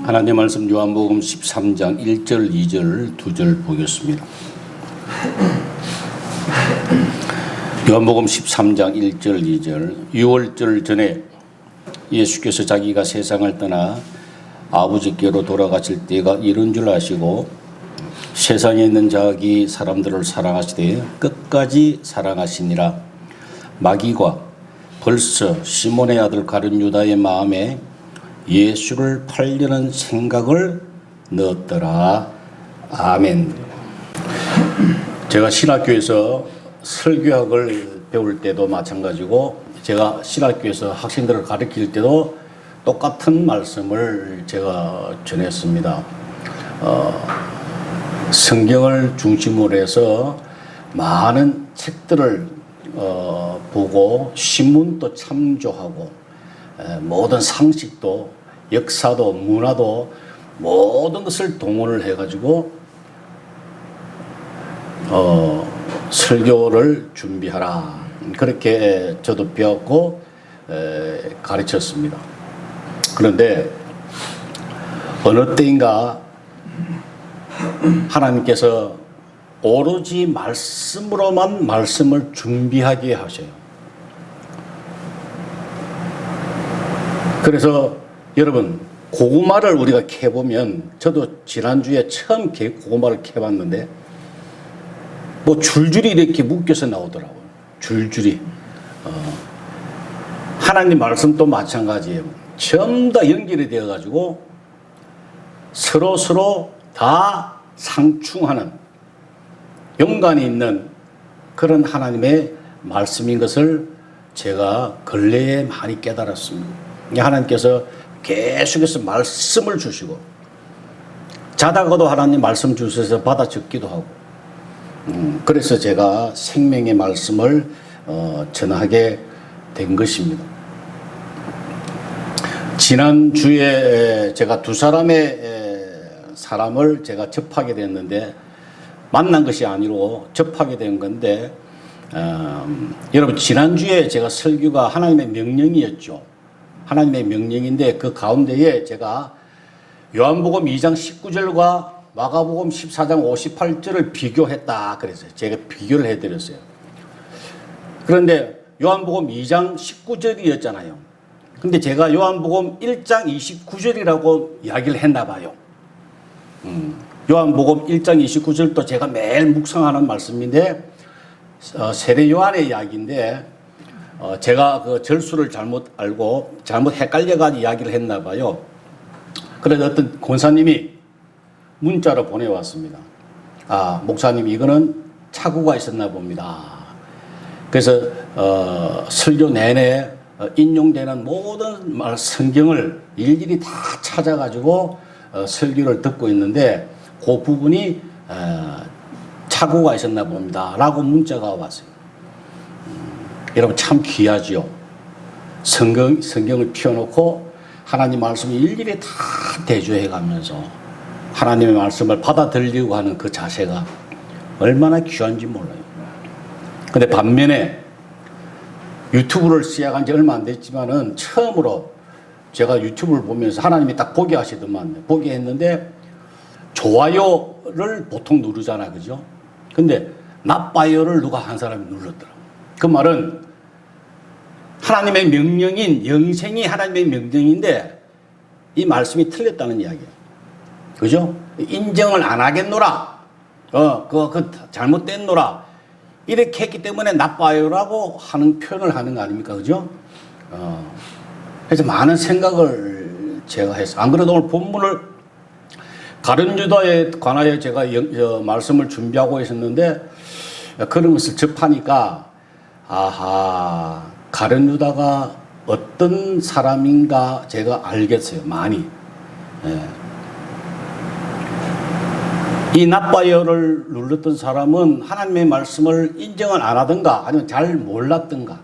하나님의 말씀 요한복음 13장 1절, 2절, 2절 보겠습니다. 요한복음 13장 1절, 2절. 6월절 전에 예수께서 자기가 세상을 떠나 아버지께로 돌아가실 때가 이른 줄 아시고 세상에 있는 자기 사람들을 사랑하시되 끝까지 사랑하시니라. 마귀가 벌써 시몬의 아들 가룟 유다의 마음에 예수를 팔려는 생각을 넣었더라. 아멘. 제가 신학교에서 설교학을 배울 때도 마찬가지고 제가 신학교에서 학생들을 가르칠 때도 똑같은 말씀을 제가 전했습니다. 성경을 중심으로 해서 많은 책들을 보고 신문도 참조하고 모든 상식도 역사도 문화도 모든 것을 동원을 해가지고 설교를 준비하라. 그렇게 저도 배웠고 가르쳤습니다. 그런데 어느 때인가 하나님께서 오로지 말씀으로만 말씀을 준비하게 하셔요. 그래서 여러분 고구마를 우리가 캐보면 저도 지난주에 처음 고구마를 캐봤는데 뭐 줄줄이 이렇게 묶여서 나오더라고요. 줄줄이. 하나님 말씀도 마찬가지예요. 전부 다 연결이 되어가지고 서로 다 상충하는 연관이 있는 그런 하나님의 말씀인 것을 제가 근래에 많이 깨달았습니다. 하나님께서 계속해서 말씀을 주시고 자다가도 하나님 말씀 주셔서 받아 적기도 하고 그래서 제가 생명의 말씀을 전하게 된 것입니다. 지난주에 제가 두 사람을 제가 접하게 됐는데 만난 것이 아니고 접하게 된 건데 여러분 지난주에 제가 설교가 하나님의 명령이었죠. 하나님의 명령인데 그 가운데에 제가 요한복음 2장 19절과 마가복음 14장 58절을 비교했다 그랬어요. 제가 비교를 해드렸어요. 그런데 요한복음 2장 19절이었잖아요. 근데 제가 요한복음 1장 29절이라고 이야기를 했나 봐요. 요한복음 1장 29절도 제가 매일 묵상하는 말씀인데 세례 요한의 이야기인데 제가 그 절수를 잘못 알고 잘못 헷갈려가지고 이야기를 했나 봐요. 그래서 어떤 권사님이 문자로 보내왔습니다. 아, 목사님 이거는 착오가 있었나 봅니다. 그래서 설교 내내 인용되는 모든 성경을 일일이 다 찾아가지고 설교를 듣고 있는데 그 부분이 착오가 있었나 봅니다. 라고 문자가 왔어요. 여러분 참 귀하지요. 성경을 펴놓고 하나님 말씀을 일일이 다 대조해 가면서 하나님의 말씀을 받아들이려고 하는 그 자세가 얼마나 귀한지 몰라요. 근데 반면에 유튜브를 시작한 지 얼마 안 됐지만은 처음으로 제가 유튜브를 보면서 하나님이 딱 보게 하시더만 보게 했는데 좋아요를 보통 누르잖아, 그죠? 근데 나빠요를 누가 한 사람이 눌렀더라고. 그 말은 하나님의 명령인 영생이 하나님의 명령인데 이 말씀이 틀렸다는 이야기예요. 그죠? 인정을 안 하겠노라. 그 잘못됐노라. 이렇게 했기 때문에 나빠요라고 하는 표현을 하는 거 아닙니까? 그죠? 그래서 많은 생각을 제가 했어요. 안 그래도 오늘 본문을 가룟 유다에 관하여 제가 말씀을 준비하고 있었는데 그런 것을 접하니까 아하, 가룟 유다가 어떤 사람인가 제가 알겠어요. 많이. 이 나빠요를 눌렀던 사람은 하나님의 말씀을 인정을 안 하든가 아니면 잘 몰랐든가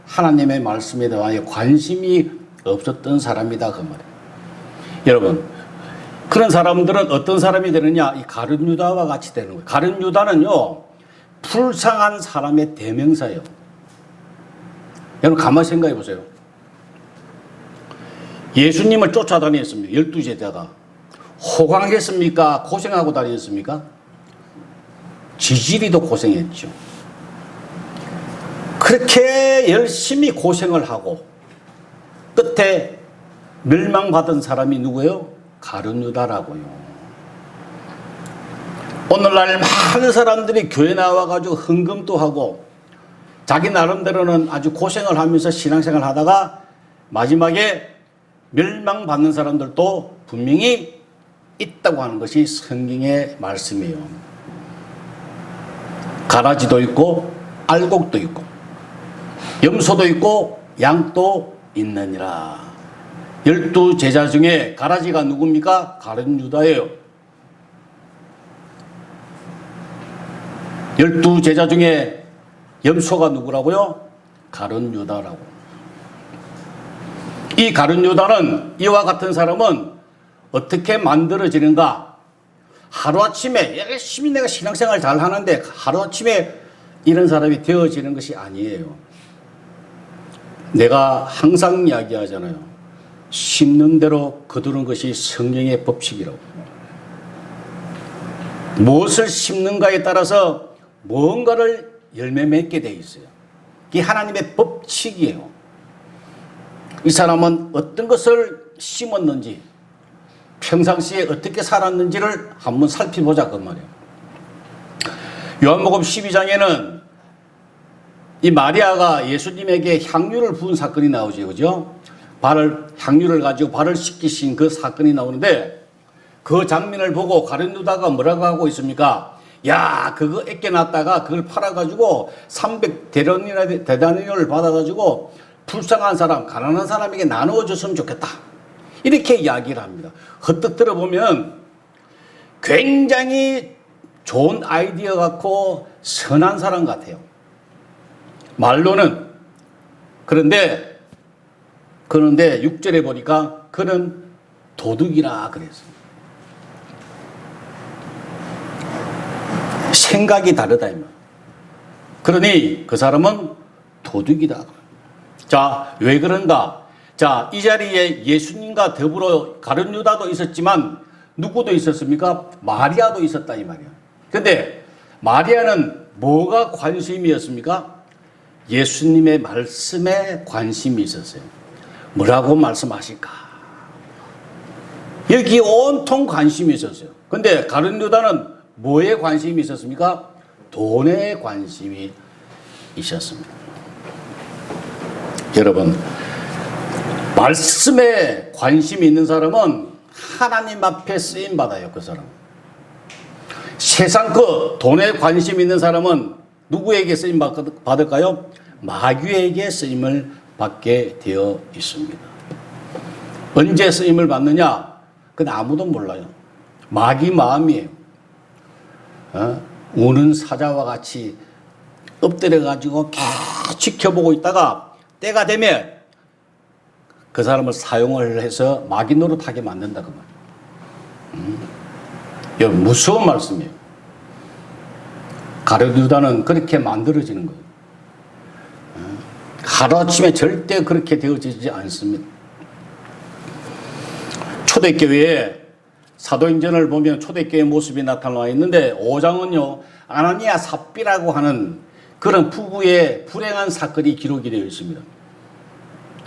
하나님의 말씀에 대한 관심이 없었던 사람이다 그 말이에요. 여러분 그런 사람들은 어떤 사람이 되느냐? 이 가룟 유다와 같이 되는 거예요. 가룟 유다는요 불쌍한 사람의 대명사예요. 여러분 가만히 생각해 보세요. 예수님을 쫓아다녔습니다. 12제자가. 호강했습니까? 고생하고 다녔습니까? 지지리도 고생했죠. 그렇게 열심히 고생을 하고 끝에 멸망받은 사람이 누구예요? 가룟 유다라고요. 오늘날 많은 사람들이 교회 나와가지고 헌금도 하고 자기 나름대로는 아주 고생을 하면서 신앙생활 하다가 마지막에 멸망받는 사람들도 분명히 있다고 하는 것이 성경의 말씀이에요. 가라지도 있고 알곡도 있고 염소도 있고 양도 있느니라. 12제자 중에 가라지가 누굽니까? 가룟 유다예요. 12제자 중에 염소가 누구라고요? 가룟 유다라고. 이 가룟 유다는 이와 같은 사람은 어떻게 만들어지는가? 하루아침에 열심히 내가 신앙생활 잘 하는데 하루아침에 이런 사람이 되어지는 것이 아니에요. 내가 항상 이야기하잖아요. 심는 대로 거두는 것이 성경의 법칙이라고. 무엇을 심는가에 따라서 무언가를 열매 맺게 돼 있어요. 이게 하나님의 법칙이에요. 이 사람은 어떤 것을 심었는지 평상시에 어떻게 살았는지를 한번 살펴보자 그 말이에요. 요한복음 12장에는 이 마리아가 예수님에게 향유를 부은 사건이 나오죠. 그죠? 향유를 가지고 발을 씻기신 그 사건이 나오는데 그 장면을 보고 가룟 유다가 뭐라고 하고 있습니까? 야, 그거 애껴놨다가 그걸 팔아가지고 300데나리온을 받아가지고 불쌍한 사람, 가난한 사람에게 나누어 줬으면 좋겠다. 이렇게 이야기를 합니다. 헛떡 들어보면 굉장히 좋은 아이디어 같고 선한 사람 같아요. 말로는. 그런데 6절에 보니까 그는 도둑이라 그랬습니다. 생각이 다르다. 그러니 그 사람은 도둑이다. 자, 왜 그런가? 자, 이 자리에 예수님과 더불어 가룟 유다도 있었지만 누구도 있었습니까? 마리아도 있었다 이 말이야. 근데 마리아는 뭐가 관심이었습니까? 예수님의 말씀에 관심이 있었어요. 뭐라고 말씀하실까? 여기 온통 관심이 있었어요. 근데 가룟 유다는 뭐에 관심이 있었습니까? 돈에 관심이 있었습니다. 여러분, 말씀에 관심이 있는 사람은 하나님 앞에 쓰임받아요. 그 사람. 세상 돈에 관심 있는 사람은 누구에게 쓰임 받을까요? 마귀에게 쓰임을 받게 되어 있습니다. 언제 쓰임을 받느냐? 그건 아무도 몰라요. 마귀 마음이에요. 우는 사자와 같이 엎드려가지고 계속 지켜보고 있다가 때가 되면 그 사람을 사용을 해서 마귀 노릇하게 만든다 그 말이에요. 여러분, 무서운 말씀이에요. 가룟 유다는 그렇게 만들어지는 거예요. 하루아침에 절대 그렇게 되어지지 않습니다. 초대교회에 사도행전을 보면 초대교회 모습이 나타나 있는데 5장은요 아나니아 삽비라고 하는 그런 부부의 불행한 사건이 기록이 되어 있습니다.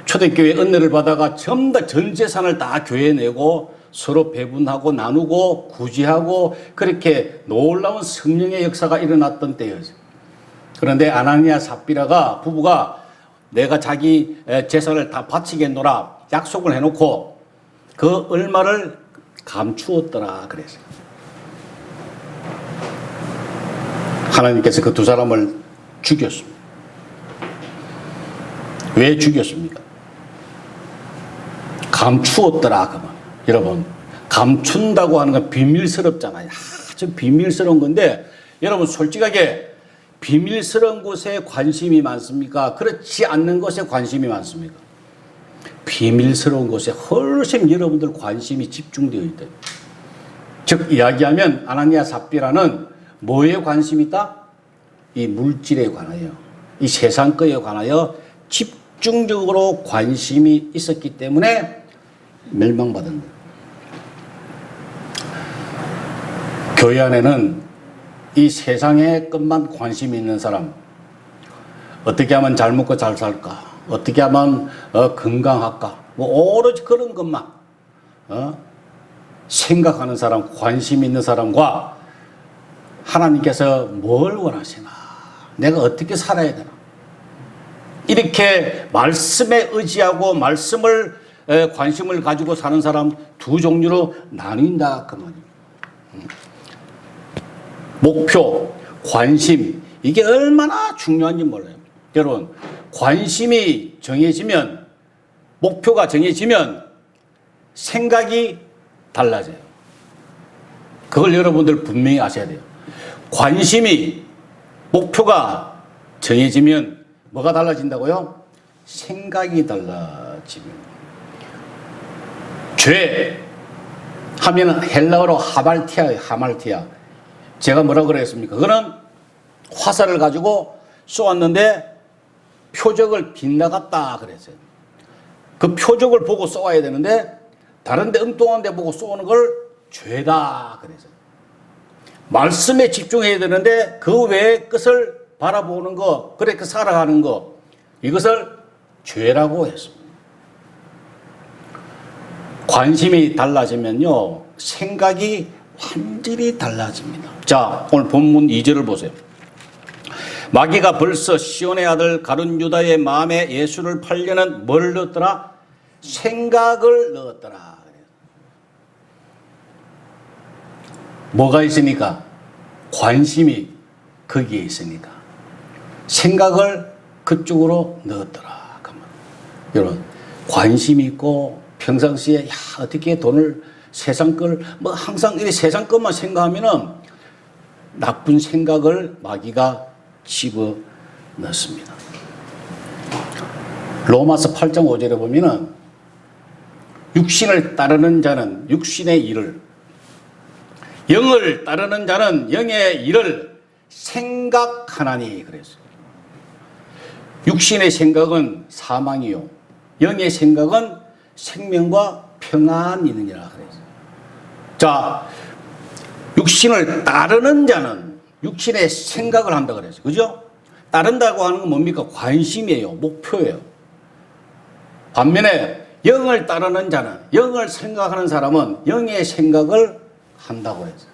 초대교회 은혜를 받아가 전부 다 전 재산을 다 교회에 내고 서로 배분하고 나누고 구제하고 그렇게 놀라운 성령의 역사가 일어났던 때였어요. 그런데 아나니아 삽비라가 부부가 내가 자기 재산을 다 바치겠노라 약속을 해놓고 그 얼마를 감추었더라 그랬어요. 하나님께서 그 두 사람을 죽였습니다. 왜 죽였습니까? 감추었더라 그 말. 여러분, 감춘다고 하는 건 비밀스럽잖아요. 아주 비밀스러운 건데 여러분 솔직하게 비밀스러운 곳에 관심이 많습니까? 그렇지 않는 것에 관심이 많습니까? 비밀스러운 곳에 훨씬 여러분들 관심이 집중되어 있다. 즉 이야기하면 아나니아 삽비라는 뭐에 관심이 있다? 이 물질에 관하여 이 세상 것에 관하여 집중적으로 관심이 있었기 때문에 멸망받은 거예요. 교회 안에는 이 세상의 것만 관심이 있는 사람, 어떻게 하면 잘 먹고 잘 살까, 어떻게 하면 건강할까, 뭐 오로지 그런 것만 생각하는 사람, 관심 있는 사람과 하나님께서 뭘 원하시나, 내가 어떻게 살아야 되나, 이렇게 말씀에 의지하고 말씀을 관심을 가지고 사는 사람 두 종류로 나뉜다 그 말이에요. 목표, 관심, 이게 얼마나 중요한지 몰라요. 여러분, 관심이 정해지면, 목표가 정해지면 생각이 달라져요. 그걸 여러분들 분명히 아셔야 돼요. 관심이, 목표가 정해지면 뭐가 달라진다고요? 생각이 달라지면. 죄 하면은 헬라어로 하말티아예요. 하말티아. 제가 뭐라고 그랬습니까? 그거는 화살을 가지고 쏘았는데 표적을 빗나갔다 그랬어요. 그 표적을 보고 쏘아야 되는데 다른 데 엉뚱한 데 보고 쏘는 걸 죄다 그랬어요. 말씀에 집중해야 되는데 그 외의 것을 바라보는 거, 그렇게 살아가는 거, 이것을 죄라고 했습니다. 관심이 달라지면요, 생각이 완전히 달라집니다. 자, 오늘 본문 2절을 보세요. 마귀가 벌써 시온의 아들 가룟 유다의 마음에 예수를 팔려는 뭘 넣었더라? 생각을 넣었더라. 뭐가 있으니까? 관심이 거기에 있으니까. 생각을 그쪽으로 넣었더라. 여러분, 관심이 있고 평상시에 어떻게 돈을 세상 걸 뭐 항상 이 세상 것만 생각하면은 나쁜 생각을 마귀가 집어 넣습니다. 로마서 8장 5절에 보면은 육신을 따르는 자는 육신의 일을, 영을 따르는 자는 영의 일을 생각하나니 그랬어요. 육신의 생각은 사망이요, 영의 생각은 생명과 평안이느니라 그랬어요. 자, 육신을 따르는 자는 육신의 생각을 한다 그랬어요. 그죠? 따른다고 하는 건 뭡니까? 관심이에요. 목표예요. 반면에 영을 따르는 자는, 영을 생각하는 사람은 영의 생각을 한다고 했어요.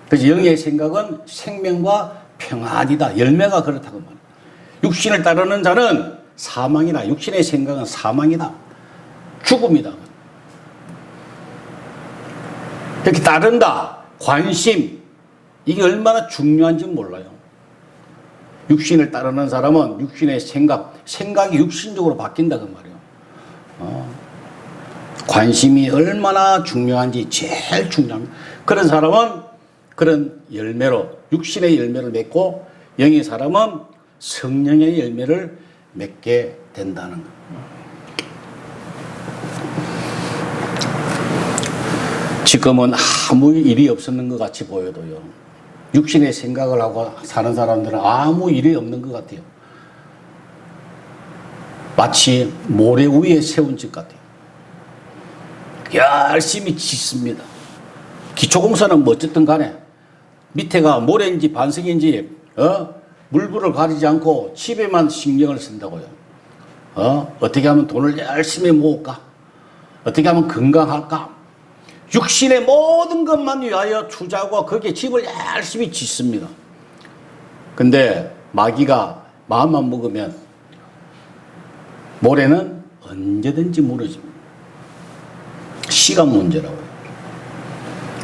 그래서 영의 생각은 생명과 평안이다. 열매가 그렇다고 말합니다. 육신을 따르는 자는 사망이다. 육신의 생각은 사망이다. 죽음이다. 이렇게 따른다, 관심, 이게 얼마나 중요한지 몰라요. 육신을 따르는 사람은 육신의 생각이 육신적으로 바뀐다 그 말이에요. 관심이 얼마나 중요한지 제일 중요합니다. 그런 사람은 그런 열매로, 육신의 열매를 맺고 영의 사람은 성령의 열매를 맺게 된다는 것. 지금은 아무 일이 없었는 것 같이 보여도요, 육신의 생각을 하고 사는 사람들은 아무 일이 없는 것 같아요. 마치 모래 위에 세운 집 같아요. 열심히 짓습니다. 기초공사는 뭐 어쨌든 간에 밑에가 모래인지 반석인지 물불을 가리지 않고 집에만 신경을 쓴다고요. 어떻게 하면 돈을 열심히 모을까? 어떻게 하면 건강할까? 육신의 모든 것만 위하여 투자하고 거기에 집을 열심히 짓습니다. 근데 마귀가 마음만 먹으면 모래는 언제든지 무너집니다. 시간 문제라고요.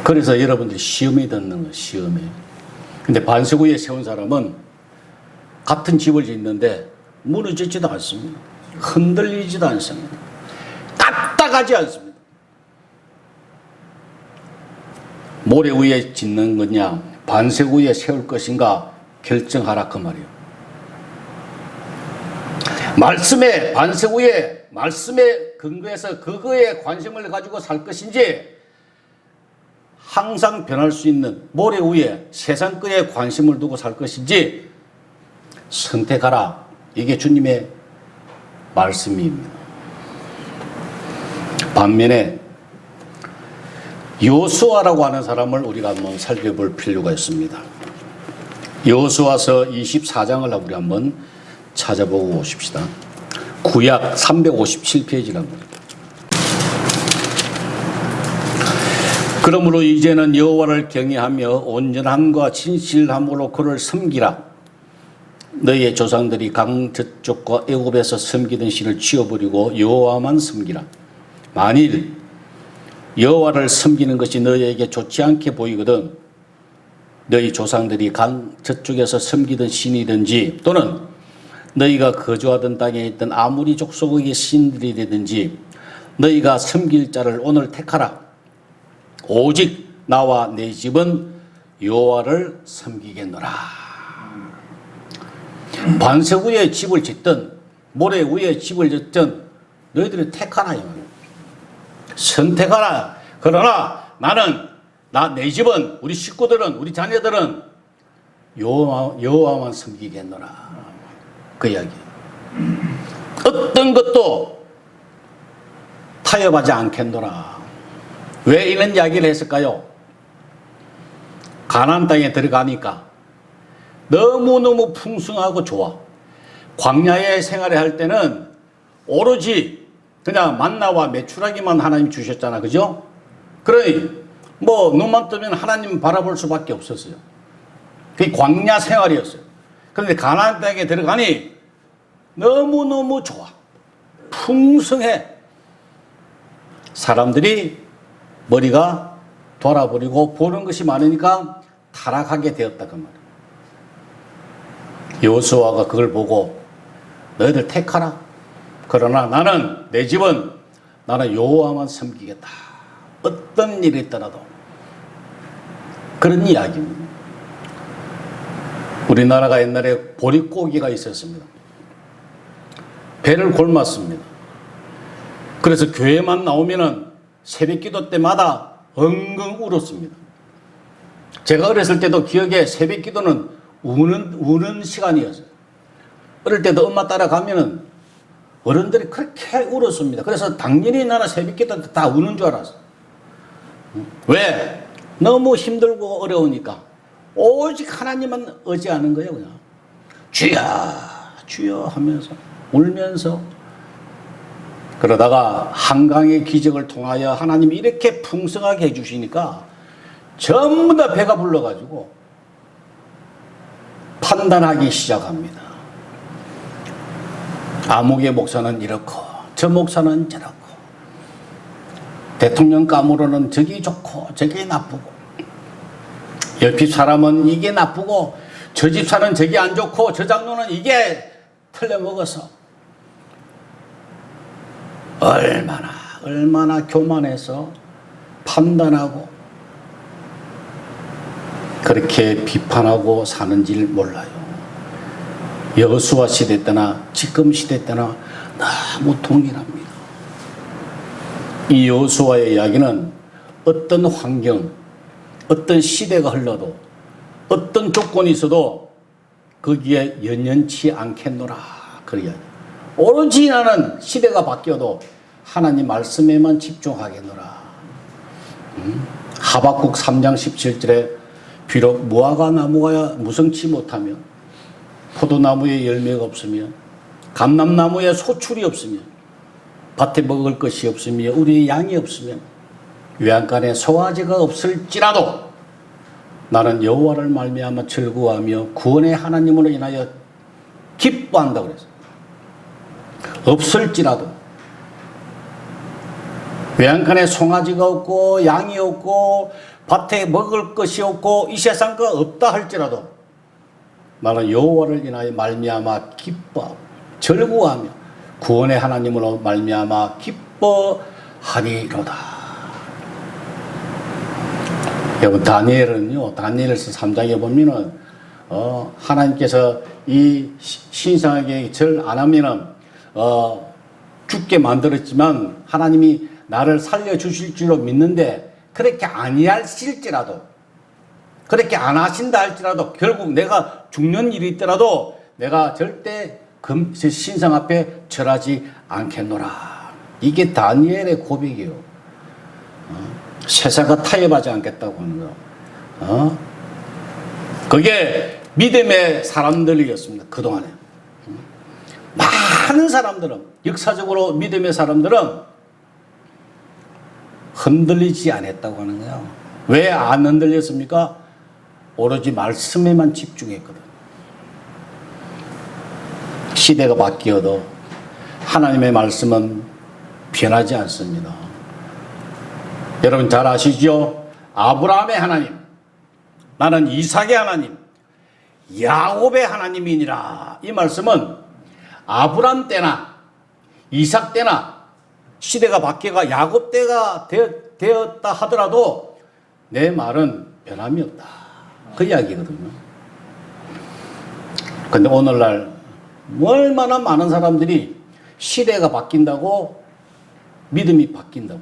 그래서 여러분들이 시험에 듣는 거예요. 시험에. 근데 반석 위에 세운 사람은 같은 집을 짓는데 무너지지도 않습니다. 흔들리지도 않습니다. 딱딱하지 않습니다. 모래 위에 짓는 거냐, 반석 위에 세울 것인가 결정하라 그 말이에요. 말씀에, 반석 위에, 말씀에 근거해서 그거에 관심을 가지고 살 것인지, 항상 변할 수 있는 모래 위에 세상 거에 관심을 두고 살 것인지 선택하라. 이게 주님의 말씀입니다. 반면에 여호수아라고 하는 사람을 우리가 한번 살펴볼 필요가 있습니다. 여호수아서 24장을 우리 한번 찾아보고 오십시다. 구약 357페이지랍니다. 그러므로 이제는 여호와를 경외하며 온전함과 진실함으로 그를 섬기라. 너희의 조상들이 강 저쪽과 애굽에서 섬기던 신을 치워버리고 여호와만 섬기라. 만일 여호와를 섬기는 것이 너희에게 좋지 않게 보이거든 너희 조상들이 강 저쪽에서 섬기던 신이든지 또는 너희가 거주하던 땅에 있던 아무리 족속의 신들이라든지 너희가 섬길 자를 오늘 택하라. 오직 나와 내 집은 여호와를 섬기겠노라. 반석 위에 집을 짓든 모래 위에 집을 짓든 너희들이 택하라. 선택하라. 그러나 나는 내 집은 우리 식구들은 우리 자녀들은 여호와만 섬기겠노라. 그 이야기. 어떤 것도 타협하지 않겠노라. 왜 이런 이야기를 했을까요? 가나안 땅에 들어가니까 너무너무 풍성하고 좋아. 광야에 생활을 할 때는 오로지 그냥 만나와 메추라기만 하나님 주셨잖아. 그죠? 그러니 뭐 눈만 뜨면 하나님 바라볼 수밖에 없었어요. 그게 광야 생활이었어요. 그런데 가나안 땅에 들어가니 너무너무 좋아. 풍성해. 사람들이 머리가 돌아버리고 보는 것이 많으니까 타락하게 되었다 그 말이에요. 여호수아가 그걸 보고 너희들 택하라. 그러나 나는 내 집은 나는 여호와만 섬기겠다. 어떤 일이 있더라도. 그런 이야기입니다. 우리나라가 옛날에 보릿고기가 있었습니다. 배를 골랐습니다. 그래서 교회만 나오면은 새벽기도 때마다 엉엉 울었습니다. 제가 어렸을 때도 기억에 새벽기도는 우는 시간이었어요. 어릴 때도 엄마 따라가면은 어른들이 그렇게 울었습니다. 그래서 당연히 나는 새벽기도 때 다 우는 줄 알았어요. 왜? 너무 힘들고 어려우니까 오직 하나님만 의지하는 거예요. 그냥 주여 주여 하면서 울면서 그러다가 한강의 기적을 통하여 하나님이 이렇게 풍성하게 해주시니까 전부 다 배가 불러가지고 판단하기 시작합니다. 아무개 목사는 이렇고 저 목사는 저렇고 대통령 감으로는 저기 좋고 저기 나쁘고 옆집 사람은 이게 나쁘고 저 집사는 저기 안 좋고 저 장로는 이게 틀려먹어서 얼마나 교만해서 판단하고 그렇게 비판하고 사는지를 몰라요. 여호수아 시대 때나 지금 시대 때나 너무 동일합니다. 이 여호수아의 이야기는 어떤 환경, 어떤 시대가 흘러도 어떤 조건이 있어도 거기에 연연치 않겠노라. 그 이야기. 오로지 나는 시대가 바뀌어도 하나님 말씀에만 집중하겠노라. 하박국 3장 17절에 비록 무화과 나무가 무성치 못하면 포도나무에 열매가 없으면 감람나무에 소출이 없으면 밭에 먹을 것이 없으며 우리의 양이 없으면 외양간에 송아지가 없을지라도 나는 여호와를 말미암아 즐거워하며 구원의 하나님으로 인하여 기뻐한다고 그랬어요. 없을지라도 외양간에 송아지가 없고 양이 없고 밭에 먹을 것이 없고 이 세상과 없다 할지라도 나는 여호와를 인하여 말미암아 기뻐하고 즐거워하며 구원의 하나님으로 말미암아 기뻐하리로다. 여러분 다니엘서 3장에 보면은 하나님께서 이 신성하게 절 안 하면은 죽게 만들었지만 하나님이 나를 살려주실 줄로 믿는데 그렇게 아니하실지라도 그렇게 안 하신다 할지라도 결국 내가 죽는 일이 있더라도 내가 절대 신성 앞에 절하지 않겠노라. 이게 다니엘의 고백이에요. 세상과 타협하지 않겠다고 하는 거. 그게 믿음의 사람들이었습니다. 그동안에. 많은 사람들은, 역사적으로 믿음의 사람들은 흔들리지 않았다고 하는 거예요. 왜 안 흔들렸습니까? 오로지 말씀에만 집중했거든. 시대가 바뀌어도 하나님의 말씀은 변하지 않습니다. 여러분 잘 아시죠? 아브라함의 하나님, 나는 이삭의 하나님, 야곱의 하나님이니라. 이 말씀은 아브라함 때나 이삭 때나 시대가 바뀌어가 야곱 때가 되었다 하더라도 내 말은 변함이 없다. 그 이야기거든요. 근데 오늘날 얼마나 많은 사람들이 시대가 바뀐다고 믿음이 바뀐다고.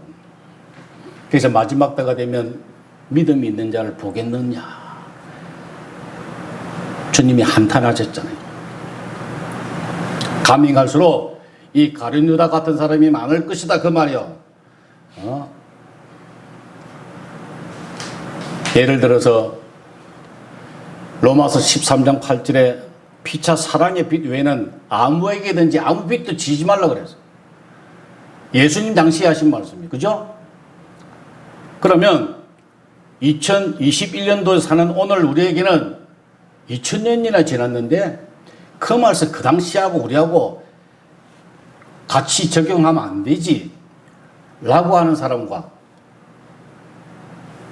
그래서 마지막 때가 되면 믿음이 있는 자를 보겠느냐. 주님이 한탄하셨잖아요. 가면 갈수록 이 가룟 유다 같은 사람이 많을 것이다 그 말이요. 예를 들어서 로마서 13장 8절에 피차 사랑의 빛 외에는 아무에게든지 아무 빛도 지지 말라 그랬어요. 예수님 당시에 하신 말씀이에요. 그죠? 그러면 2021년도에 사는 오늘 우리에게는 2000년이나 지났는데 그 말씀 그 당시하고 우리하고 같이 적용하면 안 되지 라고 하는 사람과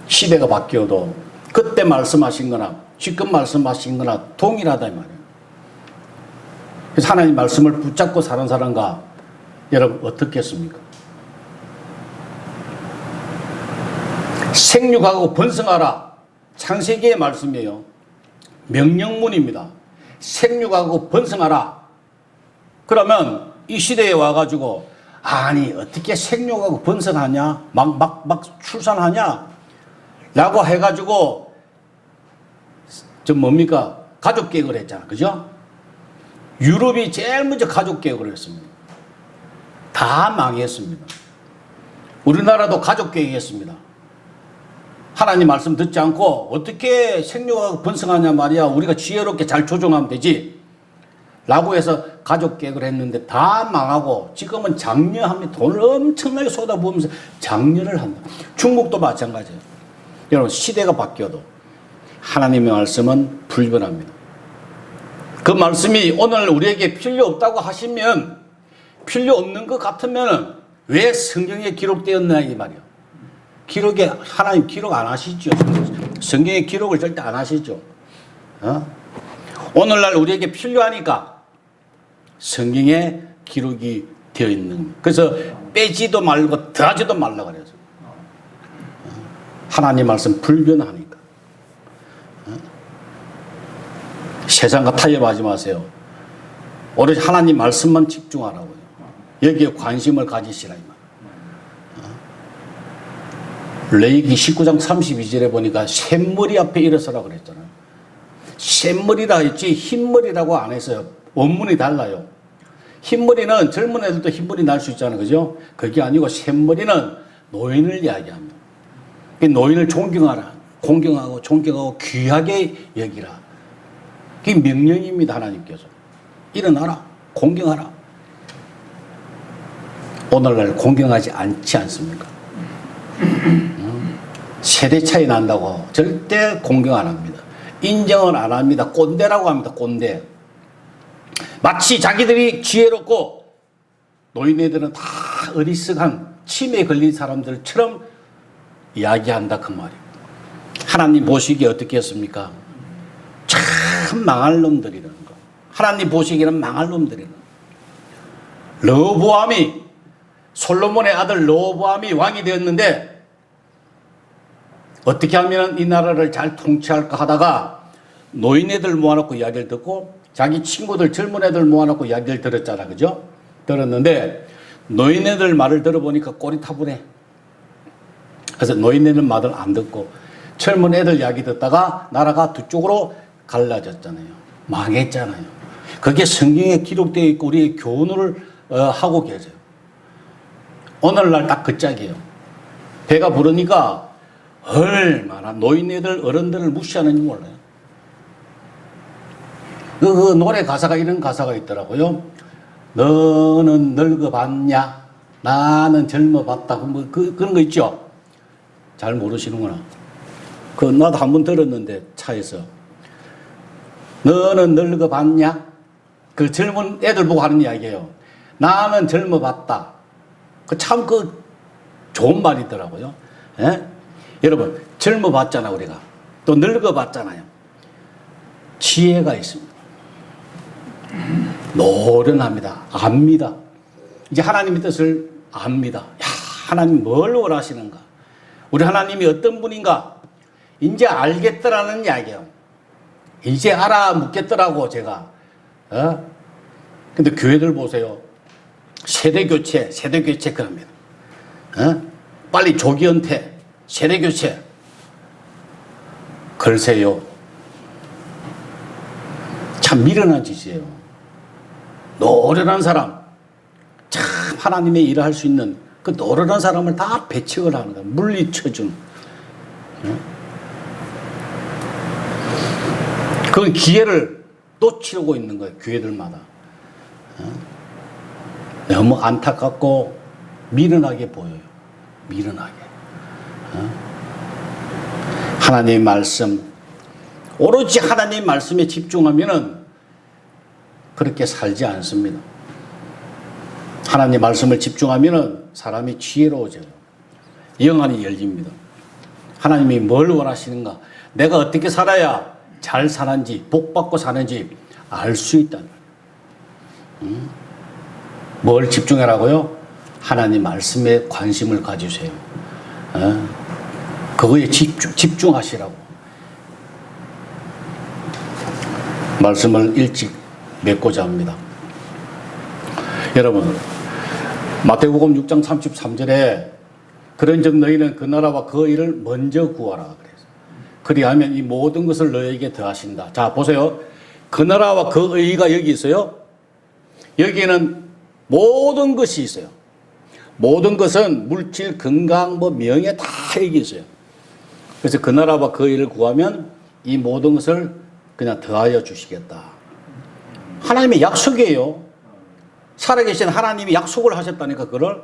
시대가 바뀌어도 그때 말씀하신 거나 지금 말씀하신 거나 동일하다 이 말이에요. 그래서 하나님 말씀을 붙잡고 사는 사람과 여러분 어떻겠습니까? 생육하고 번성하라. 창세기의 말씀이에요. 명령문입니다. 생육하고 번성하라. 그러면 이 시대에 와가지고 아니 어떻게 생육하고 번성하냐? 막 출산하냐? 라고 해가지고 좀 뭡니까? 가족계획을 했잖아. 그죠? 유럽이 제일 먼저 가족계획을 했습니다. 다 망했습니다. 우리나라도 가족계획했습니다. 하나님 말씀 듣지 않고 어떻게 생육하고 번성하냐 말이야. 우리가 지혜롭게 잘 조정하면 되지. 라고 해서 가족계획을 했는데 다 망하고 지금은 장려하면 돈을 엄청나게 쏟아부으면서 장려를 한다. 중국도 마찬가지예요. 여러분 시대가 바뀌어도 하나님의 말씀은 불변합니다. 그 말씀이 오늘 우리에게 필요 없다고 하시면 필요 없는 것 같으면 왜 성경에 기록되었나 이 말이에요. 기록에 하나님 기록 안 하시죠. 성경의 기록을 절대 안 하시죠. 오늘날 우리에게 필요하니까 성경에 기록이 되어 있는. 그래서 빼지도 말고 더하지도 말라 그래서. 하나님 말씀 불변하니까. 세상과 타협하지 마세요. 오로지 하나님 말씀만 집중하라고요. 여기에 관심을 가지시라 이 말. 레위기 19장 32절에 보니까 샘머리 앞에 일어서라 그랬잖아요. 샘머리라 했지 흰머리라고 안 했어요. 원문이 달라요. 흰머리는 젊은 애들도 흰머리 날 수 있잖아요. 그죠? 그게 아니고 샘머리는 노인을 이야기합니다. 노인을 존경하라. 공경하고 존경하고 귀하게 여기라. 그게 명령입니다. 하나님께서. 일어나라. 공경하라. 오늘날 공경하지 않지 않습니까? 세대 차이 난다고 절대 공경 안 합니다. 인정을 안 합니다. 꼰대라고 합니다. 꼰대. 마치 자기들이 지혜롭고 노인네들은 다 어리석한 치매에 걸린 사람들처럼 이야기한다 그 말이에요. 하나님 보시기에 어떻게 했습니까? 참 망할 놈들이라는 거. 하나님 보시기에는 망할 놈들이라는 거. 르호보암이 솔로몬의 아들 르호보암이 왕이 되었는데 어떻게 하면 이 나라를 잘 통치할까 하다가 노인애들 모아놓고 이야기를 듣고 자기 친구들 젊은 애들 모아놓고 이야기를 들었잖아. 그죠? 들었는데 노인애들 말을 들어보니까 꼬리 타분해. 그래서 노인네는 말을 안 듣고 젊은 애들 이야기 듣다가 나라가 두 쪽으로 갈라졌잖아요. 망했잖아요. 그게 성경에 기록되어 있고 우리의 교훈을 하고 계세요. 오늘날 딱 그 짝이에요. 배가 부르니까 얼마나 노인네들 어른들을 무시하는지 몰라요. 그 노래 가사가 이런 가사가 있더라고요. 너는 늙어봤냐? 나는 젊어봤다. 뭐 그런 거 있죠? 잘 모르시는구나. 나도 한번 들었는데 차에서. 너는 늙어봤냐? 그 젊은 애들 보고 하는 이야기예요. 나는 젊어봤다. 참 좋은 말이더라고요. 예? 여러분, 젊어봤잖아, 우리가. 또 늙어봤잖아요. 지혜가 있습니다. 노련합니다. 압니다. 이제 하나님의 뜻을 압니다. 야, 하나님 뭘 원하시는가? 우리 하나님이 어떤 분인가? 이제 알겠더라는 이야기예요. 이제 알아묻겠더라고, 제가. 근데 교회들 보세요. 세대교체 그럽니다. 빨리 조기 은퇴, 세대교체. 글쎄요. 참 미련한 짓이에요. 노련한 사람, 참 하나님의 일을 할 수 있는 그 노련한 사람을 다 배척을 하는 거예요. 물리쳐준. 그 기회를 놓치고 있는 거예요. 교회들마다. 너무 안타깝고 미련하게 보여요. 미련하게. 하나님의 말씀, 오로지 하나님의 말씀에 집중하면은 그렇게 살지 않습니다. 하나님의 말씀을 집중하면은 사람이 지혜로워져요. 영안이 열립니다. 하나님이 뭘 원하시는가? 내가 어떻게 살아야 잘 사는지, 복받고 사는지 알 수 있다는 거예요. 뭘 집중하라고요? 하나님 말씀에 관심을 가지세요. 그거에 집중하시라고. 말씀을 일찍 맺고자 합니다. 여러분, 마태복음 6장 33절에 그런즉 너희는 그 나라와 그 의를 먼저 구하라 그래서 그리하면 이 모든 것을 너희에게 더하신다. 자, 보세요. 그 나라와 그 의가 여기 있어요. 여기에는 모든 것이 있어요. 모든 것은 물질, 건강, 명예 다 여기 있어요. 그래서 그 나라와 그 의를 구하면 이 모든 것을 그냥 더하여 주시겠다. 하나님의 약속이에요. 살아계신 하나님이 약속을 하셨다니까, 그걸.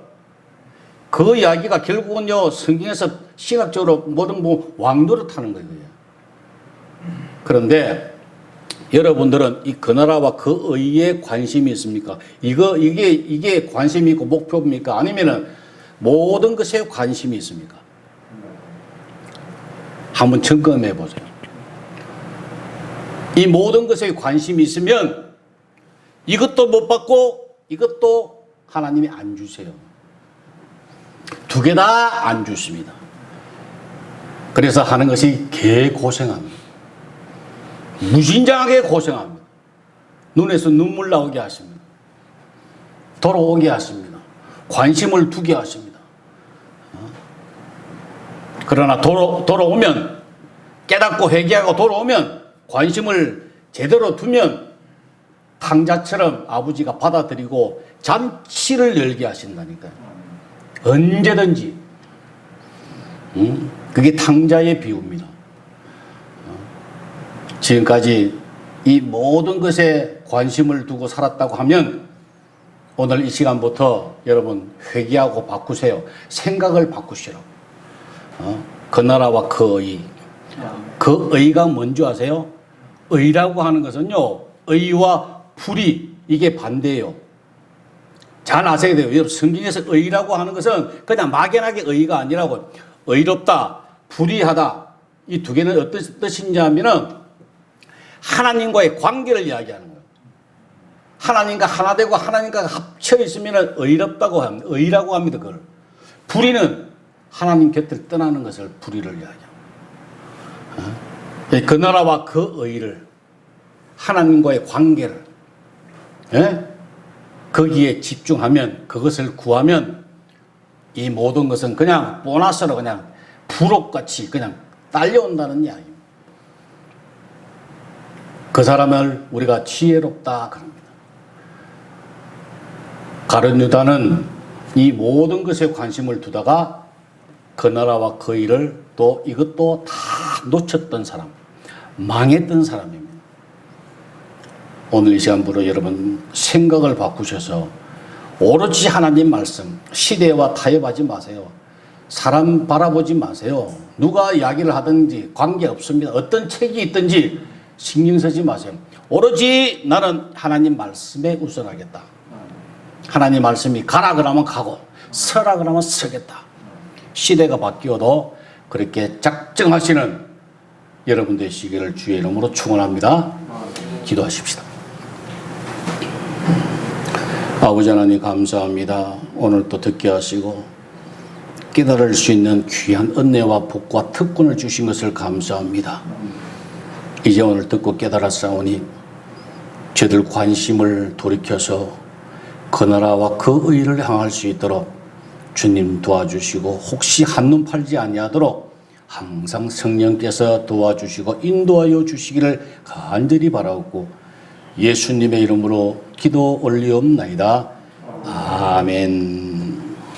그 이야기가 결국은요, 성경에서 신학적으로 모든 왕노릇하는 거예요. 그런데 여러분들은 이 그 나라와 그 의에 관심이 있습니까? 이게 관심이 있고 목표입니까? 아니면은 모든 것에 관심이 있습니까? 한번 점검해 보세요. 이 모든 것에 관심이 있으면 이것도 못 받고 이것도 하나님이 안 주세요. 두 개 다 안 주십니다. 그래서 하는 것이 개고생합니다. 무진장하게 고생합니다. 눈에서 눈물 나오게 하십니다. 돌아오게 하십니다. 관심을 두게 하십니다. 그러나 돌아오면, 깨닫고 회개하고 돌아오면, 관심을 제대로 두면 탕자처럼 아버지가 받아들이고 잔치를 열게 하신다니까요. 언제든지. 그게 탕자의 비유입니다. 지금까지 이 모든 것에 관심을 두고 살았다고 하면 오늘 이 시간부터 여러분 회개하고 바꾸세요. 생각을 바꾸시라고. 그 나라와 그 의. 그 의가 뭔지 아세요? 의라고 하는 것은요, 의와 불의, 이게 반대예요. 잘 아셔야 돼요. 여러분, 성경에서 의라고 하는 것은 그냥 막연하게 의가 아니라고. 의롭다, 불의하다, 이 두 개는 어떤 뜻인지 하면은 하나님과의 관계를 이야기하는 거예요. 하나님과 하나 되고 하나님과 합쳐 있으면 의롭다고 합니다. 의라고 합니다. 그걸. 불의는 하나님 곁을 떠나는 것을 불의를 이야기합니다. 그 나라와 그 의를, 하나님과의 관계를, 거기에 집중하면, 그것을 구하면 이 모든 것은 그냥 보너스로 그냥 부록같이 그냥 딸려온다는 이야기입니다. 그 사람을 우리가 지혜롭다 그럽니다. 가룟 유다는 이 모든 것에 관심을 두다가 그 나라와 그 일을 또 이것도 다 놓쳤던 사람, 망했던 사람입니다. 오늘 이 시간부로 여러분 생각을 바꾸셔서 오로지 하나님 말씀, 시대와 타협하지 마세요. 사람 바라보지 마세요. 누가 이야기를 하든지 관계없습니다. 어떤 책이 있든지 신경 쓰지 마세요. 오로지 나는 하나님 말씀에 우선하겠다. 하나님 말씀이 가라 그러면 가고 서라 그러면 서겠다. 시대가 바뀌어도 그렇게 작정하시는 여러분 되시기를 주의 이름으로 축원합니다. 기도하십시다. 아버지 하나님 감사합니다. 오늘 또 듣게 하시고 깨달을 수 있는 귀한 은혜와 복과 특권을 주신 것을 감사합니다. 이제 오늘 듣고 깨달았사오니 저들 관심을 돌이켜서 그 나라와 그 의를 향할 수 있도록 주님 도와주시고 혹시 한눈 팔지 아니하도록 항상 성령께서 도와주시고 인도하여 주시기를 간절히 바라고 예수님의 이름으로 기도 올리옵나이다. 아멘.